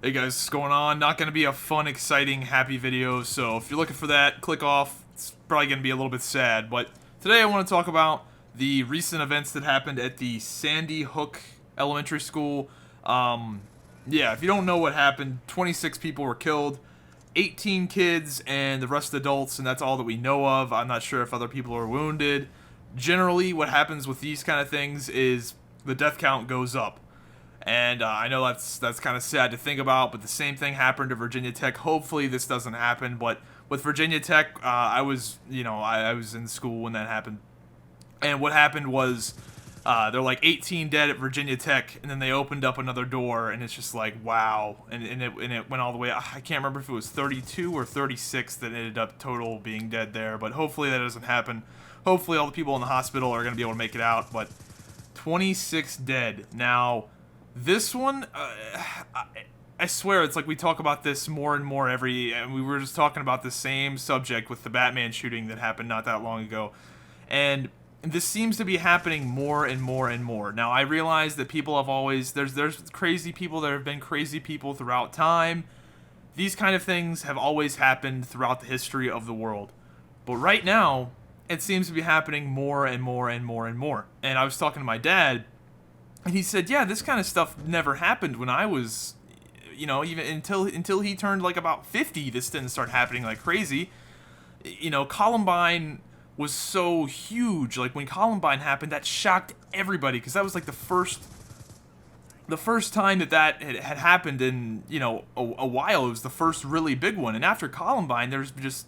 Hey guys, what's going on? Not going to be a fun, exciting, happy video, so if you're looking for that, click off. It's probably going to be a little bit sad, but today I want to talk about the recent events that happened at the Sandy Hook Elementary School. Yeah, if you don't know what happened, 26 people were killed, 18 kids and the rest adults, and that's all that we know of. I'm not sure if other people are wounded. Generally, what happens with these kind of things is the death count goes up. And I know that's kind of sad to think about, but the same thing happened to Virginia Tech. Hopefully this doesn't happen, but with Virginia Tech, I was, I was in school when that happened. And what happened was there were like 18 dead at Virginia Tech, and then they opened up another door, and it's just like, wow. And it went all the way, I can't remember if it was 32 or 36 that ended up total being dead there, but hopefully that doesn't happen. Hopefully all the people in the hospital are going to be able to make it out, but 26 dead. Now, this one, I swear, it's like we talk about this more and more and we were just talking about the same subject with the Batman shooting that happened not that long ago. And this seems to be happening more and more and more. Now, I realize that people have always, there's crazy people, there have been crazy people throughout time. These kind of things have always happened throughout the history of the world. But right now, it seems to be happening more and more and more and more. And I was talking to my dad, and he said, yeah, this kind of stuff never happened when I was, even until he turned like about 50, this didn't start happening like crazy. Columbine was so huge. Like when Columbine happened, that shocked everybody because that was like the first time that had happened in, a while. It was the first really big one. And after Columbine, there's just,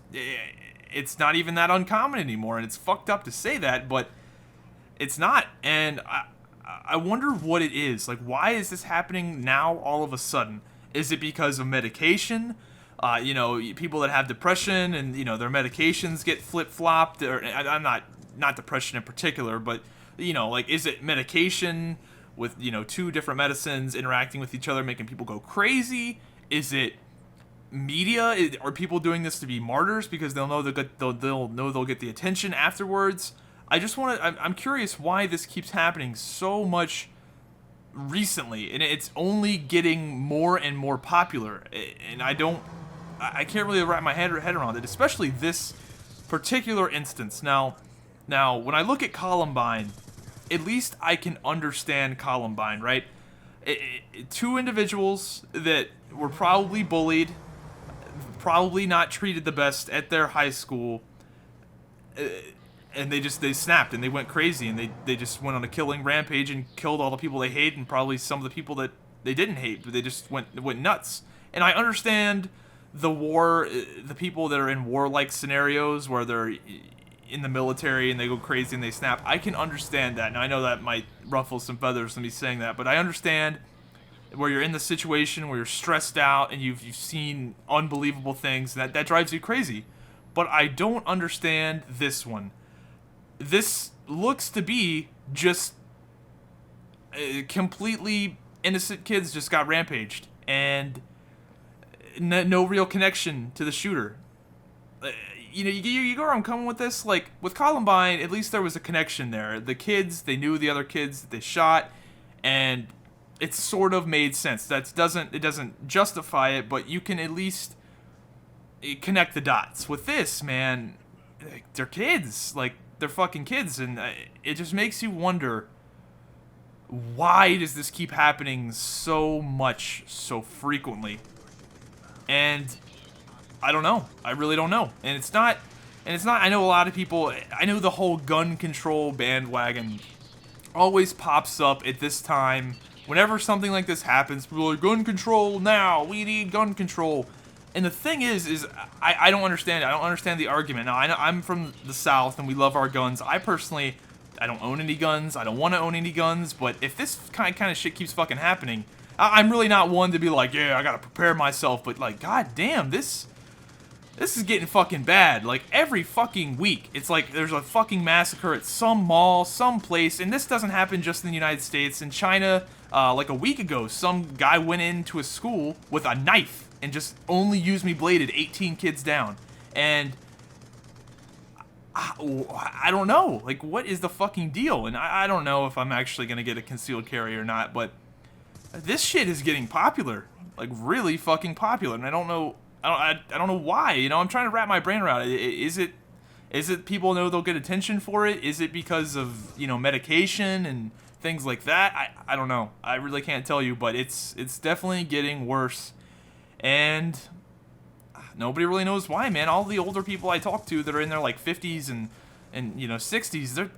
it's not even that uncommon anymore. And it's fucked up to say that, but it's not. And I wonder what it is. Like, why is this happening now all of a sudden? Is it because of medication? People that have depression and, their medications get flip-flopped. Or, I'm not depression in particular, but, is it medication with, two different medicines interacting with each other, making people go crazy? Is it media? Are people doing this to be martyrs because they'll know they'll get the attention afterwards? I'm curious why this keeps happening so much recently, and it's only getting more and more popular, and I can't really wrap my head around it, especially this particular instance. Now, when I look at Columbine, at least I can understand Columbine, right? Two individuals that were probably bullied, probably not treated the best at their high school, and they snapped and they went crazy and they just went on a killing rampage and killed all the people they hate and probably some of the people that they didn't hate, but they just went nuts. And I understand the people that are in warlike scenarios where they're in the military and they go crazy and they snap. I can understand that. Now I know that might ruffle some feathers in me saying that, but I understand where you're in the situation where you're stressed out and you've seen unbelievable things and that drives you crazy. But I don't understand this one. This looks to be just completely innocent kids just got rampaged, and no real connection to the shooter. You go where I'm coming with this? Like, with Columbine, at least there was a connection there. The kids, they knew the other kids that they shot, and it sort of made sense. It doesn't justify it, but you can at least connect the dots. With this, man, they're kids. Like, they're fucking kids, and it just makes you wonder, why does this keep happening so much, so frequently? And I don't know. I really don't know. And it's not, I know a lot of people, I know the whole gun control bandwagon always pops up at this time. Whenever something like this happens, people are like, gun control now, we need gun control. And the thing is I don't understand it. I don't understand the argument. Now, I'm from the South, and we love our guns. I personally, I don't own any guns. I don't want to own any guns. But if this kind of shit keeps fucking happening, I'm really not one to be like, yeah, I gotta prepare myself. But, like, god damn, this is getting fucking bad. Like, every fucking week, it's like there's a fucking massacre at some mall, some place. And this doesn't happen just in the United States. In China, like a week ago, some guy went into a school with a knife and just only used me bladed 18 kids down. And I don't know. Like, what is the fucking deal? And I don't know if I'm actually going to get a concealed carry or not, but this shit is getting popular, like really fucking popular, and I don't know why. You know, I'm trying to wrap my brain around it. Is it people know they'll get attention for it? Is it because of, you know, medication and things like that? I don't know. I really can't tell you, but it's definitely getting worse, and nobody really knows why, man. All the older people I talk to that are in their like 50s and you know 60s,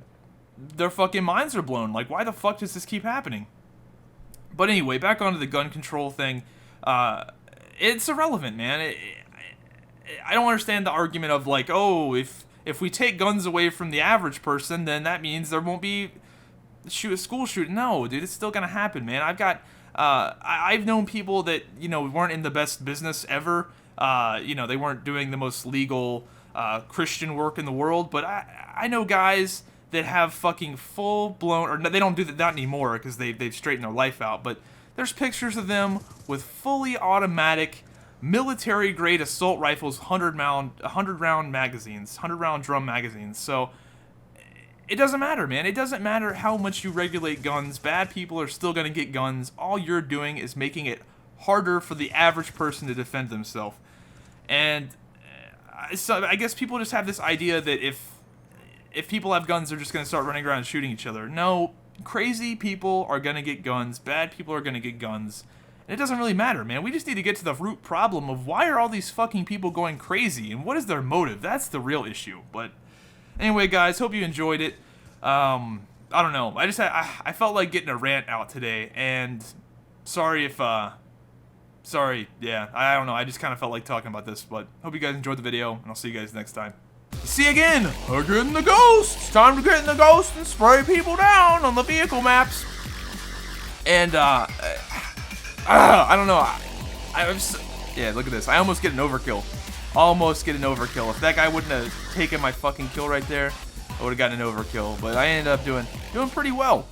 their fucking minds are blown. Like, why the fuck does this keep happening? But anyway, back onto the gun control thing. It's irrelevant, man. I don't understand the argument of like, oh, if we take guns away from the average person, then that means there won't be school shooting. No, dude, it's still gonna happen, man. I've known people that, you know, weren't in the best business ever. You know, they weren't doing the most legal Christian work in the world, but I know guys that have fucking full-blown, or they don't do that anymore because they've straightened their life out, but there's pictures of them with fully automatic military-grade assault rifles, 100-round magazines, 100-round drum magazines. So it doesn't matter, man. It doesn't matter how much you regulate guns. Bad people are still going to get guns. All you're doing is making it harder for the average person to defend themselves. And so I guess people just have this idea that if people have guns, they're just going to start running around and shooting each other. No, crazy people are going to get guns. Bad people are going to get guns. And it doesn't really matter, man. We just need to get to the root problem of why are all these fucking people going crazy, and what is their motive? That's the real issue. But anyway, guys, hope you enjoyed it. I don't know. I felt like getting a rant out today, and sorry if, yeah, I don't know. I just kind of felt like talking about this, but hope you guys enjoyed the video, and I'll see you guys next time. See you again. We're getting the ghost. It's time to get in the ghost and spray people down on the vehicle maps. And, I don't know. Yeah, look at this. I almost get an overkill. Almost get an overkill. If that guy wouldn't have taken my fucking kill right there, I would have gotten an overkill. But I ended up doing pretty well.